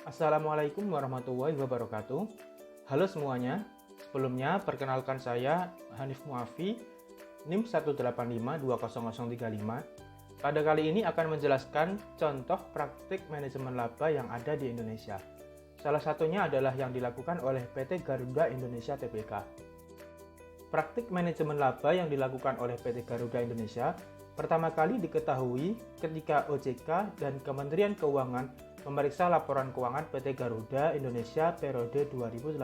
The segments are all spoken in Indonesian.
Assalamualaikum warahmatullahi wabarakatuh. Halo semuanya, sebelumnya perkenalkan saya Hanif Muafi, NIM 185200035. Pada kali ini akan menjelaskan contoh praktik manajemen laba yang ada di Indonesia. Salah satunya adalah yang dilakukan oleh PT Garuda Indonesia Tbk. Praktik manajemen laba yang dilakukan oleh PT Garuda Indonesia pertama kali diketahui ketika OJK dan Kementerian Keuangan memeriksa laporan keuangan PT Garuda Indonesia periode 2018.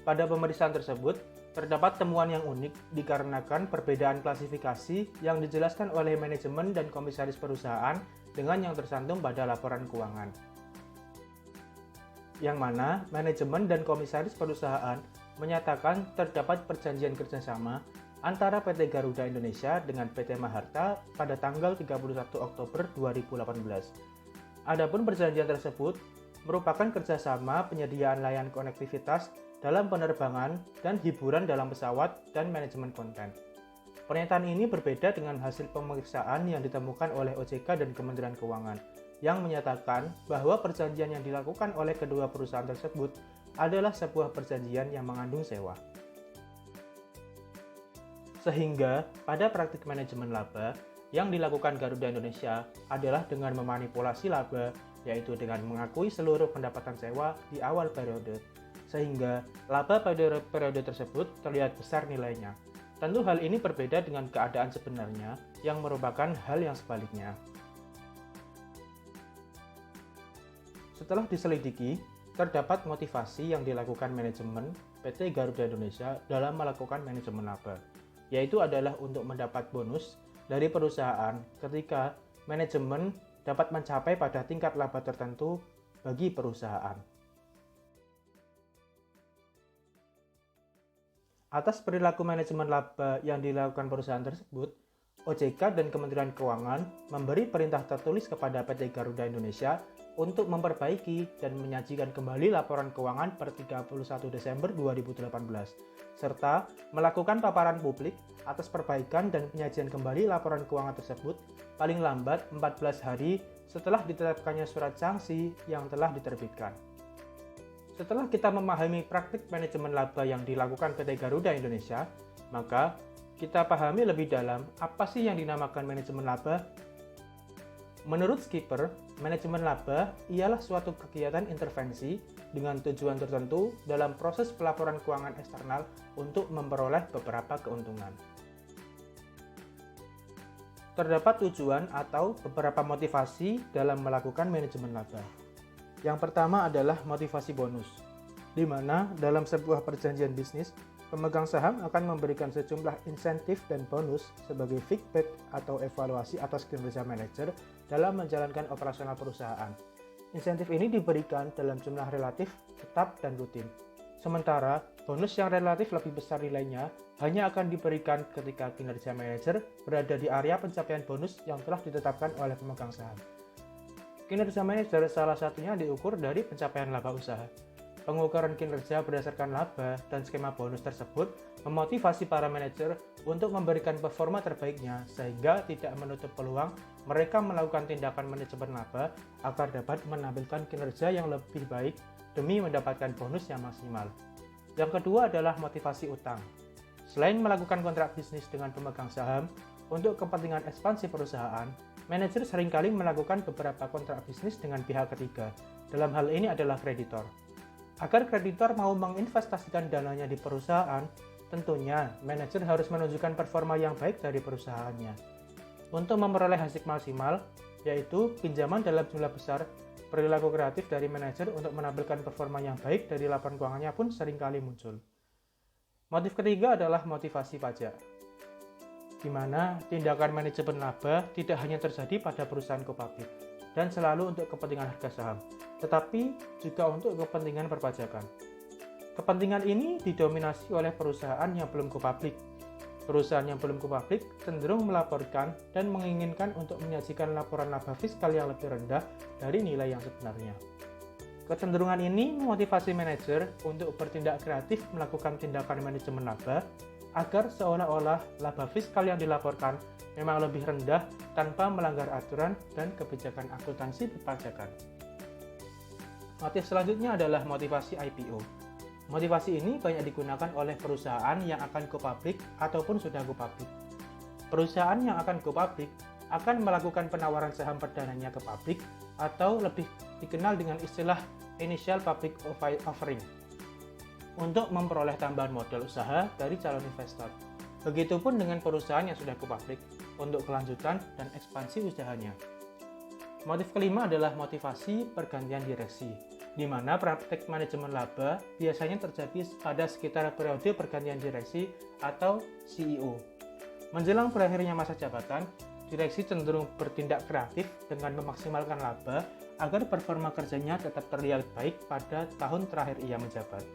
Pada pemeriksaan tersebut, terdapat temuan yang unik dikarenakan perbedaan klasifikasi yang dijelaskan oleh manajemen dan komisaris perusahaan dengan yang tercantum pada laporan keuangan. Yang mana manajemen dan komisaris perusahaan menyatakan terdapat perjanjian kerjasama antara PT Garuda Indonesia dengan PT Maharta pada tanggal 31 Oktober 2018. Adapun perjanjian tersebut merupakan kerjasama penyediaan layanan konektivitas dalam penerbangan dan hiburan dalam pesawat dan manajemen konten. Pernyataan ini berbeda dengan hasil pemeriksaan yang ditemukan oleh OJK dan Kementerian Keuangan, yang menyatakan bahwa perjanjian yang dilakukan oleh kedua perusahaan tersebut adalah sebuah perjanjian yang mengandung sewa. Sehingga pada praktik manajemen laba, yang dilakukan Garuda Indonesia adalah dengan memanipulasi laba, yaitu dengan mengakui seluruh pendapatan sewa di awal periode, sehingga laba pada periode tersebut terlihat besar nilainya. Tentu hal ini berbeda dengan keadaan sebenarnya, yang merupakan hal yang sebaliknya. Setelah diselidiki, terdapat motivasi yang dilakukan manajemen PT Garuda Indonesia dalam melakukan manajemen laba, yaitu adalah untuk mendapat bonus dari perusahaan ketika manajemen dapat mencapai pada tingkat laba tertentu bagi perusahaan. Atas perilaku manajemen laba yang dilakukan perusahaan tersebut, OJK dan Kementerian Keuangan memberi perintah tertulis kepada PT Garuda Indonesia untuk memperbaiki dan menyajikan kembali laporan keuangan per 31 Desember 2018, serta melakukan paparan publik atas perbaikan dan penyajian kembali laporan keuangan tersebut paling lambat 14 hari setelah ditetapkannya surat sanksi yang telah diterbitkan. Setelah kita memahami praktik manajemen laba yang dilakukan PT Garuda Indonesia, maka kita pahami lebih dalam apa sih yang dinamakan manajemen laba. Menurut Skipper, manajemen laba ialah suatu kegiatan intervensi dengan tujuan tertentu dalam proses pelaporan keuangan eksternal untuk memperoleh beberapa keuntungan. Terdapat tujuan atau beberapa motivasi dalam melakukan manajemen laba. Yang pertama adalah motivasi bonus, di mana dalam sebuah perjanjian bisnis, pemegang saham akan memberikan sejumlah insentif dan bonus sebagai feedback atau evaluasi atas kinerja manajer dalam menjalankan operasional perusahaan. Insentif ini diberikan dalam jumlah relatif, tetap, dan rutin. Sementara, bonus yang relatif lebih besar nilainya hanya akan diberikan ketika kinerja manajer berada di area pencapaian bonus yang telah ditetapkan oleh pemegang saham. Kinerja manajer salah satunya diukur dari pencapaian laba usaha. Pengukuran kinerja berdasarkan laba dan skema bonus tersebut memotivasi para manajer untuk memberikan performa terbaiknya sehingga tidak menutup peluang mereka melakukan tindakan manajemen laba agar dapat menampilkan kinerja yang lebih baik demi mendapatkan bonus yang maksimal. Yang kedua adalah motivasi utang. Selain melakukan kontrak bisnis dengan pemegang saham, untuk kepentingan ekspansi perusahaan, manajer seringkali melakukan beberapa kontrak bisnis dengan pihak ketiga. Dalam hal ini adalah kreditor. Agar kreditor mau menginvestasikan dananya di perusahaan, tentunya manajer harus menunjukkan performa yang baik dari perusahaannya. Untuk memperoleh hasil maksimal, yaitu pinjaman dalam jumlah besar, perilaku kreatif dari manajer untuk menampilkan performa yang baik dari laporan keuangannya pun seringkali muncul. Motif ketiga adalah motivasi pajak, di mana tindakan manajemen laba tidak hanya terjadi pada perusahaan go public dan selalu untuk kepentingan harga saham, tetapi juga untuk kepentingan perpajakan. Kepentingan ini didominasi oleh perusahaan yang belum go public. Perusahaan yang belum go public cenderung melaporkan dan menginginkan untuk menyajikan laporan laba fiskal yang lebih rendah dari nilai yang sebenarnya. Kecenderungan ini memotivasi manajer untuk bertindak kreatif melakukan tindakan manajemen laba agar seolah-olah laba fiskal yang dilaporkan memang lebih rendah tanpa melanggar aturan dan kebijakan akuntansi perpajakan. Motif selanjutnya adalah motivasi IPO. Motivasi ini banyak digunakan oleh perusahaan yang akan go public ataupun sudah go public. Perusahaan yang akan go public akan melakukan penawaran saham perdananya ke publik atau lebih dikenal dengan istilah initial public offering untuk memperoleh tambahan modal usaha dari calon investor. Begitupun dengan perusahaan yang sudah go public untuk kelanjutan dan ekspansi usahanya. Motif kelima adalah motivasi pergantian direksi, di mana praktek manajemen laba biasanya terjadi pada sekitar periode pergantian direksi atau CEO. Menjelang berakhirnya masa jabatan, direksi cenderung bertindak kreatif dengan memaksimalkan laba agar performa kerjanya tetap terlihat baik pada tahun terakhir ia menjabat.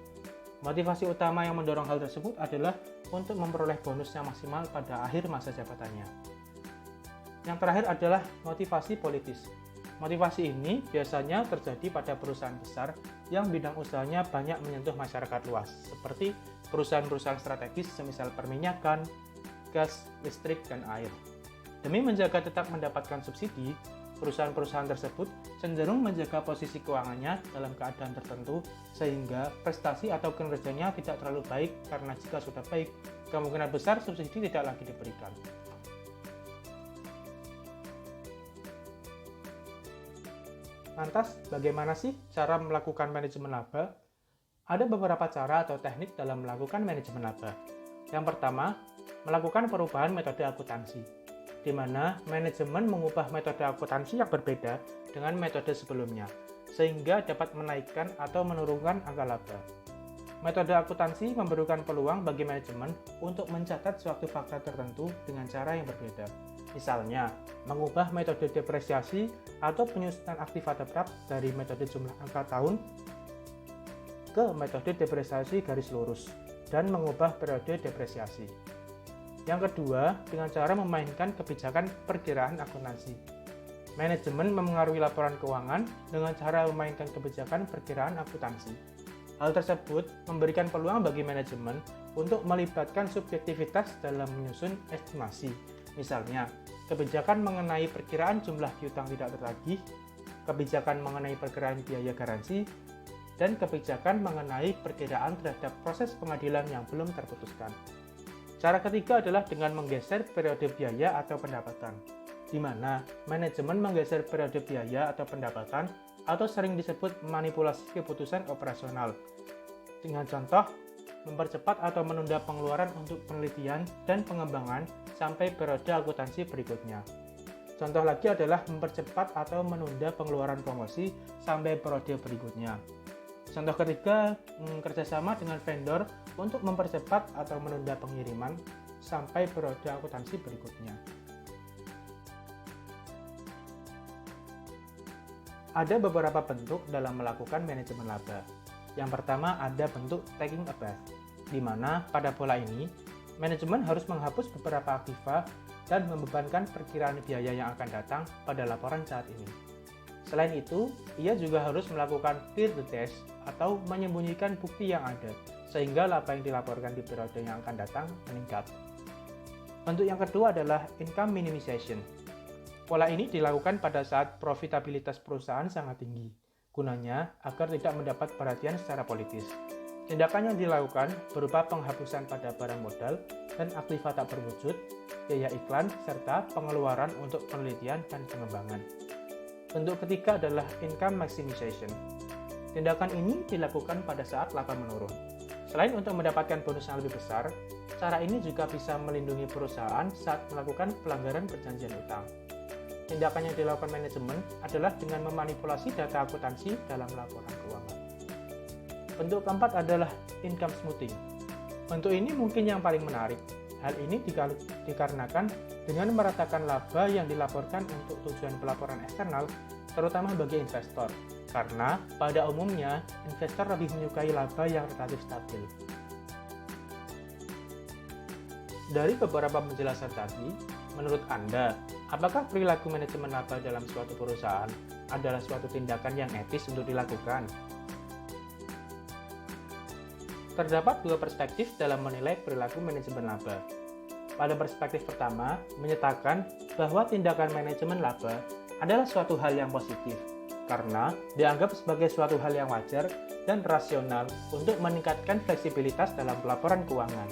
Motivasi utama yang mendorong hal tersebut adalah untuk memperoleh bonus yang maksimal pada akhir masa jabatannya. Yang terakhir adalah motivasi politis. Motivasi ini biasanya terjadi pada perusahaan besar yang bidang usahanya banyak menyentuh masyarakat luas, seperti perusahaan-perusahaan strategis semisal perminyakan, gas, listrik, dan air. Demi menjaga tetap mendapatkan subsidi, perusahaan-perusahaan tersebut cenderung menjaga posisi keuangannya dalam keadaan tertentu sehingga prestasi atau kinerjanya tidak terlalu baik karena jika sudah baik, kemungkinan besar subsidi tidak lagi diberikan. Lantas, bagaimana sih cara melakukan manajemen laba? Ada beberapa cara atau teknik dalam melakukan manajemen laba. Yang pertama, melakukan perubahan metode akuntansi, di mana manajemen mengubah metode akuntansi yang berbeda dengan metode sebelumnya, sehingga dapat menaikkan atau menurunkan angka laba. Metode akuntansi memberikan peluang bagi manajemen untuk mencatat suatu fakta tertentu dengan cara yang berbeda. Misalnya, mengubah metode depresiasi atau penyusunan aktiva tetap dari metode jumlah angka tahun ke metode depresiasi garis lurus, dan mengubah periode depresiasi. Yang kedua, dengan cara memainkan kebijakan perkiraan akuntansi. Manajemen memengaruhi laporan keuangan dengan cara memainkan kebijakan perkiraan akuntansi. Hal tersebut memberikan peluang bagi manajemen untuk melibatkan subjektivitas dalam menyusun estimasi. Misalnya, kebijakan mengenai perkiraan jumlah piutang tidak tertagih, kebijakan mengenai perkiraan biaya garansi, dan kebijakan mengenai perkiraan terhadap proses pengadilan yang belum terputuskan. Cara ketiga adalah dengan menggeser periode biaya atau pendapatan, di mana manajemen menggeser periode biaya atau pendapatan atau sering disebut manipulasi keputusan operasional. Dengan contoh, mempercepat atau menunda pengeluaran untuk penelitian dan pengembangan sampai periode akuntansi berikutnya. Contoh lagi adalah mempercepat atau menunda pengeluaran promosi sampai periode berikutnya. Contoh ketiga, kerjasama dengan vendor untuk mempercepat atau menunda pengiriman sampai periode akuntansi berikutnya. Ada beberapa bentuk dalam melakukan manajemen laba. Yang pertama ada bentuk taking a bath, di mana pada pola ini, manajemen harus menghapus beberapa aktiva dan membebankan perkiraan biaya yang akan datang pada laporan saat ini. Selain itu, ia juga harus melakukan clear the test atau menyembunyikan bukti yang ada, sehingga laba yang dilaporkan di periode yang akan datang meningkat. Bentuk yang kedua adalah income minimization. Pola ini dilakukan pada saat profitabilitas perusahaan sangat tinggi, gunanya agar tidak mendapat perhatian secara politis. Tindakan yang dilakukan berupa penghapusan pada barang modal dan aktiva tak berwujud, biaya iklan, serta pengeluaran untuk penelitian dan pengembangan. Bentuk ketiga adalah income maximization. Tindakan ini dilakukan pada saat laba menurun. Selain untuk mendapatkan bonus yang lebih besar, cara ini juga bisa melindungi perusahaan saat melakukan pelanggaran perjanjian utang. Tindakan yang dilakukan manajemen adalah dengan memanipulasi data akuntansi dalam laporan keuangan. Bentuk keempat adalah income smoothing. Bentuk ini mungkin yang paling menarik. Hal ini dikarenakan dengan meratakan laba yang dilaporkan untuk tujuan pelaporan eksternal, terutama bagi investor, karena pada umumnya investor lebih menyukai laba yang relatif stabil. Dari beberapa penjelasan tadi, menurut Anda, apakah perilaku manajemen laba dalam suatu perusahaan adalah suatu tindakan yang etis untuk dilakukan? Terdapat dua perspektif dalam menilai perilaku manajemen laba. Pada perspektif pertama, menyatakan bahwa tindakan manajemen laba adalah suatu hal yang positif, karena dianggap sebagai suatu hal yang wajar dan rasional untuk meningkatkan fleksibilitas dalam pelaporan keuangan.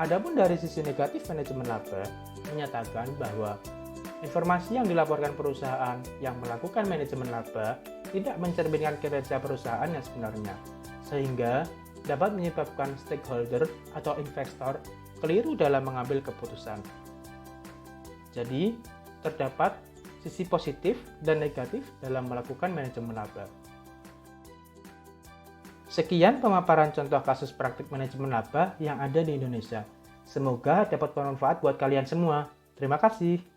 Adapun dari sisi negatif manajemen laba, menyatakan bahwa informasi yang dilaporkan perusahaan yang melakukan manajemen laba tidak mencerminkan kinerja perusahaan yang sebenarnya, sehingga dapat menyebabkan stakeholder atau investor keliru dalam mengambil keputusan. Jadi, terdapat sisi positif dan negatif dalam melakukan manajemen laba. Sekian pemaparan contoh kasus praktik manajemen laba yang ada di Indonesia. Semoga dapat bermanfaat buat kalian semua. Terima kasih.